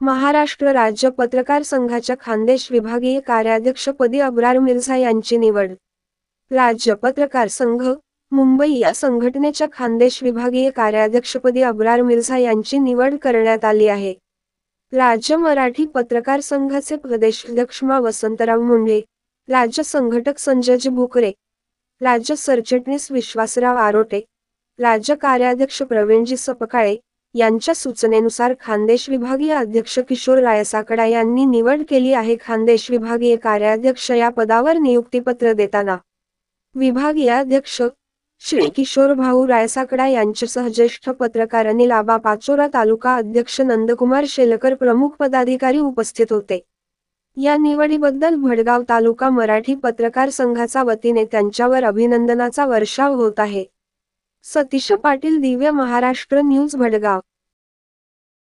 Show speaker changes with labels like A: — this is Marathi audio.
A: महाराष्ट्र राज्य पत्रकार संघाच्या खान्देश विभागीय कार्याध्यक्षपदी अब्रार मिर्झा यांची निवड। राज्य पत्रकार संघ, मुंबई या संघटनेच्या खान्देश विभागीय कार्याध्यक्षपदी अब्रार मिर्झा यांची निवड करण्यात आली आहे। राज्य मराठी पत्रकार संघाचे प्रदेशाध्यक्ष वसंतराव मुंडे, राज्य संघटक संजय भुकरे, राज्य सरचिटणीस विश्वासराव आरोटे, राज्य कार्याध्यक्ष प्रवीणजी सपकाळे यांच्या सूचनेनुसार खान्देश विभागीय अध्यक्ष किशोर रायसाकडा यांनी निवड केली आहे। खान्देश विभागीय कार्याध्यक्ष या पदावर नियुक्तीपत्र देताना विभागीय अध्यक्ष श्री किशोर भाऊ रायसाकडा यांच्यासह ज्येष्ठ पत्रकार अनिल आबा पाचोरा, तालुका अध्यक्ष नंदकुमार शेलकर प्रमुख पदाधिकारी उपस्थित होते। या निवडीबद्दल भडगाव तालुका मराठी पत्रकार संघाचा वतीने त्यांच्यावर अभिनंदनाचा वर्षाव होत आहे। सतीश पाटील, दिव्य महाराष्ट्र न्यूज, भडगाव।